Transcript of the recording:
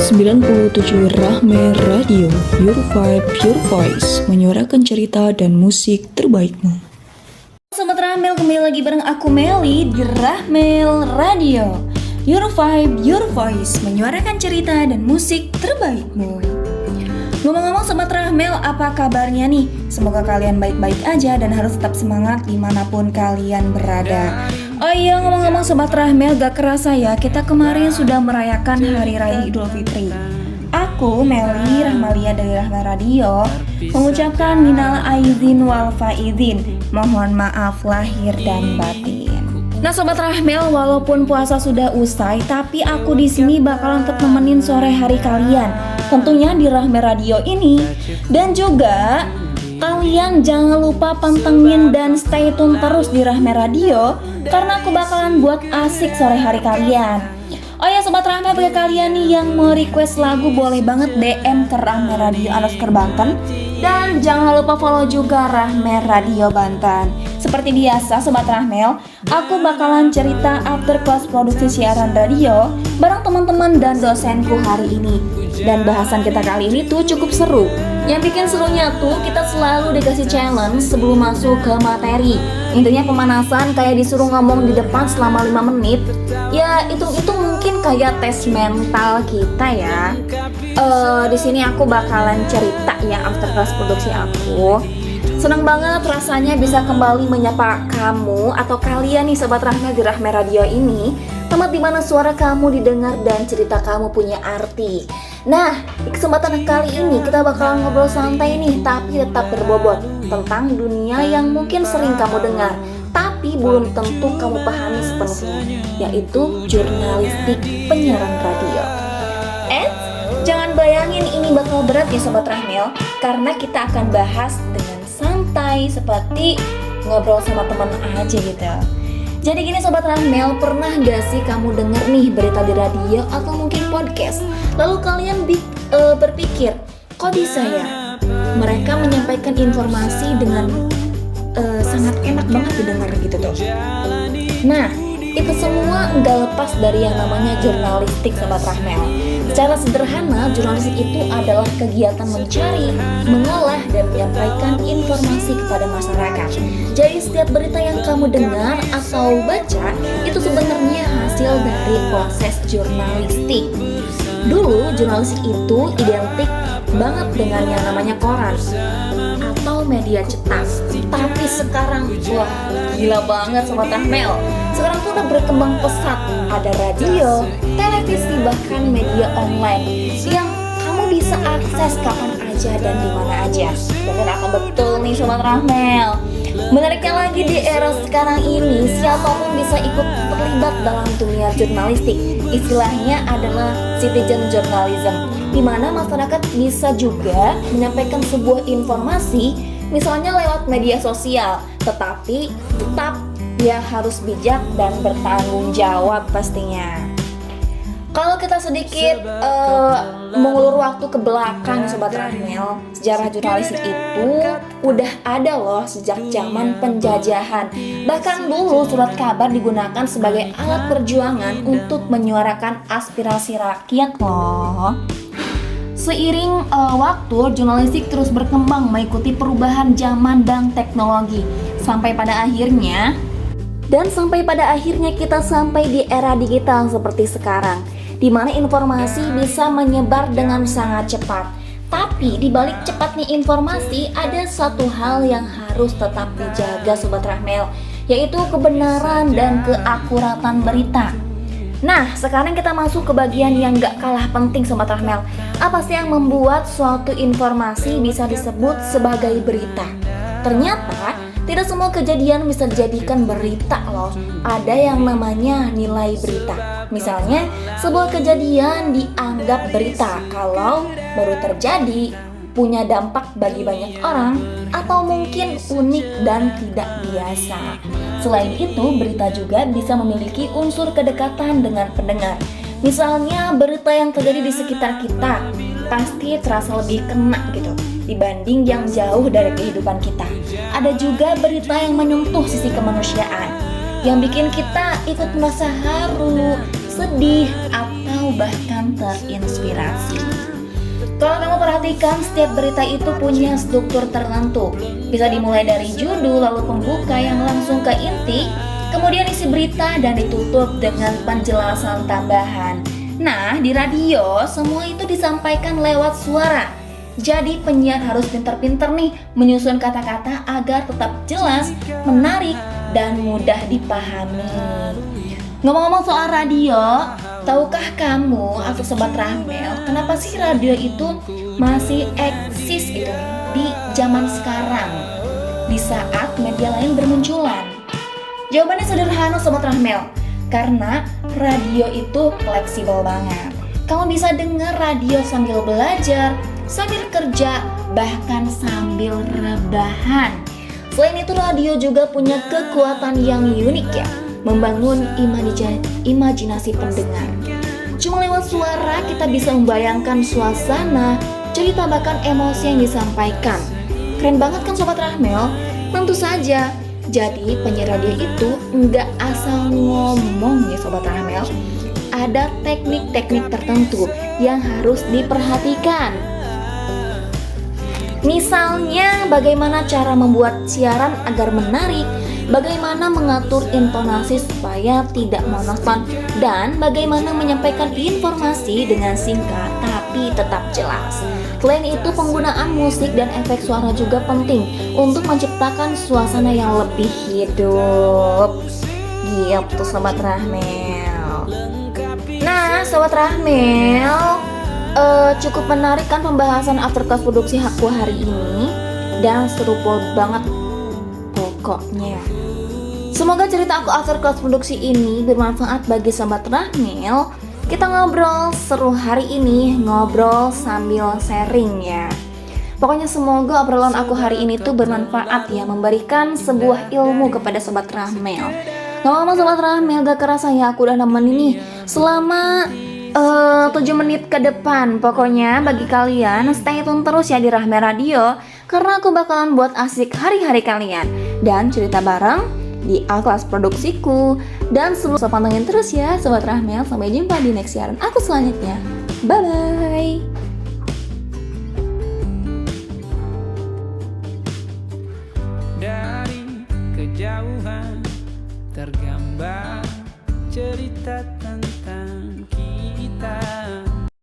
97 Rahme Radio, Your Vibe, Your Voice, menyuarakan cerita dan musik terbaikmu. Sobat Rahmel, kembali lagi bareng aku Meli di Rahmel Radio, Your Vibe, Your Voice, menyuarakan cerita dan musik terbaikmu. Ngomong-ngomong Sobat Rahmel, apa kabarnya nih? Semoga kalian baik-baik aja dan harus tetap semangat dimanapun kalian berada. Oh iya, ngomong-ngomong Sobat Rahmel, gak kerasa ya kita kemarin sudah merayakan Hari Raya Idul Fitri. Aku, Meli Rahmalia dari Rahma Radio, mengucapkan minal aizin wal faizin, mohon maaf lahir dan batin. Nah Sobat Rahmel, walaupun puasa sudah usai, tapi aku di sini bakalan tetap nemenin sore hari kalian, tentunya di Rahma Radio ini. Dan juga kalian jangan lupa pantengin dan stay tune terus di Rahma Radio, karena aku bakalan buat asik sore hari kalian. Oh ya Sobat Rahma, bagi kalian nih yang mau request lagu boleh banget DM ke Rahma Radio _Banten. Dan jangan lupa follow juga Rahma Radio Banten. Seperti biasa Sobat Rahmel, aku bakalan cerita after class produksi siaran radio bareng teman-teman dan dosenku hari ini. Dan bahasan kita kali ini tuh cukup seru. Yang bikin serunya tuh kita selalu dikasih challenge sebelum masuk ke materi. Intinya pemanasan kayak disuruh ngomong di depan selama 5 menit. Ya itu mungkin kayak tes mental kita ya. Di sini aku bakalan cerita ya after class produksi aku. Senang banget rasanya bisa kembali menyapa kamu atau kalian nih Sobat Rahma di Rahma Radio ini, tempat dimana suara kamu didengar dan cerita kamu punya arti. Nah, di kesempatan kali ini kita bakalan ngobrol santai nih, tapi tetap berbobot tentang dunia yang mungkin sering kamu dengar, tapi belum tentu kamu pahami sepenuhnya, yaitu jurnalistik penyiaran radio. Jangan bayangin ini bakal berat ya Sobat Rahmel, karena kita akan bahas dengan santai seperti ngobrol sama teman aja gitu. Jadi gini Sobat Rahmel, pernah gak sih kamu denger nih berita di radio atau mungkin podcast, lalu kalian berpikir, kok bisa ya mereka menyampaikan informasi dengan sangat enak banget didengar gitu tuh. Nah, itu semua nggak lepas dari yang namanya jurnalistik Sobat Rahmel. Secara sederhana, jurnalistik itu adalah kegiatan mencari, mengolah, dan menyampaikan informasi kepada masyarakat. Jadi setiap berita yang kamu dengar atau baca itu sebenarnya hasil dari proses jurnalistik. Dulu jurnalistik itu identik banget dengan yang namanya koran atau media cetak. Tapi sekarang, wah gila banget Sobat Rahmel. Sekarang tuh udah berkembang pesat. Ada radio, televisi, bahkan media online yang kamu bisa akses kapan aja dan di mana aja. Bener apa betul nih Sobat Rahmel? Menariknya lagi di era sekarang ini, siapapun bisa ikut terlibat dalam dunia jurnalistik. Istilahnya adalah citizen journalism, di mana masyarakat bisa juga menyampaikan sebuah informasi, misalnya lewat media sosial, tetapi tetap dia harus bijak dan bertanggung jawab pastinya. Kalau kita sedikit mengulur waktu ke belakang Sobat Rahmel, sejarah jurnalistik itu udah ada loh sejak zaman penjajahan. Bahkan dulu surat kabar digunakan sebagai alat perjuangan untuk menyuarakan aspirasi rakyat loh. Seiring waktu, jurnalistik terus berkembang mengikuti perubahan zaman dan teknologi. Sampai pada akhirnya kita sampai di era digital seperti sekarang, di mana informasi bisa menyebar dengan sangat cepat. Tapi di balik cepatnya informasi ada satu hal yang harus tetap dijaga Sobat Rahmel, yaitu kebenaran dan keakuratan berita. Nah, sekarang kita masuk ke bagian yang gak kalah penting Sobat Rahmel. Apa sih yang membuat suatu informasi bisa disebut sebagai berita? Ternyata tidak semua kejadian bisa dijadikan berita loh. Ada yang namanya nilai berita. Misalnya, sebuah kejadian dianggap berita kalau baru terjadi, punya dampak bagi banyak orang, atau mungkin unik dan tidak biasa. Selain itu, berita juga bisa memiliki unsur kedekatan dengan pendengar. Misalnya, berita yang terjadi di sekitar kita pasti terasa lebih kena gitu dibanding yang jauh dari kehidupan kita. Ada juga berita yang menyentuh sisi kemanusiaan, yang bikin kita ikut merasa haru, sedih, atau atau bahkan terinspirasi. Kalau kamu perhatikan, setiap berita itu punya struktur tertentu. Bisa dimulai dari judul, lalu pembuka yang langsung ke inti, kemudian isi berita dan ditutup dengan penjelasan tambahan. Nah, di radio semua itu disampaikan lewat suara. Jadi penyiar harus pintar-pintar nih menyusun kata-kata agar tetap jelas, menarik, dan mudah dipahami. Ngomong-ngomong soal radio, tahukah kamu atau Sobat Rahmel, kenapa sih radio itu masih eksis gitu di zaman sekarang, di saat media lain bermunculan? Jawabannya sederhana Sobat Rahmel, karena radio itu fleksibel banget. Kamu bisa dengar radio sambil belajar, sambil kerja, bahkan sambil rebahan. Selain itu, radio juga punya kekuatan yang unik ya, membangun imajinasi pendengar. Cuma lewat suara kita bisa membayangkan suasana, cerita bahkan emosi yang disampaikan. Keren banget kan Sobat Rahmel? Tentu saja. Jadi penyiar radio itu nggak asal ngomong ya Sobat Rahmel. Ada teknik-teknik tertentu yang harus diperhatikan. Misalnya bagaimana cara membuat siaran agar menarik, bagaimana mengatur intonasi supaya tidak monoton, dan bagaimana menyampaikan informasi dengan singkat tapi tetap jelas. Selain itu, penggunaan musik dan efek suara juga penting untuk menciptakan suasana yang lebih hidup. Gitu Sobat Rahmel. Nah Sobat Rahmel, cukup menarik kan pembahasan Afterclass produksi aku hari ini, dan seru banget pokoknya. Semoga cerita aku Afterclass produksi ini bermanfaat bagi Sobat Rahmel. Kita ngobrol seru hari ini, ngobrol sambil sharing ya. Pokoknya semoga obrolan aku hari ini tuh bermanfaat ya, memberikan sebuah ilmu kepada Sobat Rahmel. Ngomong-ngomong Sobat Rahmel, gak kerasa ya aku udah nemenin nih selama 7 menit ke depan. Pokoknya bagi kalian stay tune terus ya di Rahmel Radio, karena aku bakalan buat asik hari-hari kalian dan cerita bareng di Al-Kelas produksiku. Dan sebelum pantengin terus ya Sobat Rahmel. Sampai jumpa di next siaran aku selanjutnya. Bye bye. Dari kejauhan tergambar cerita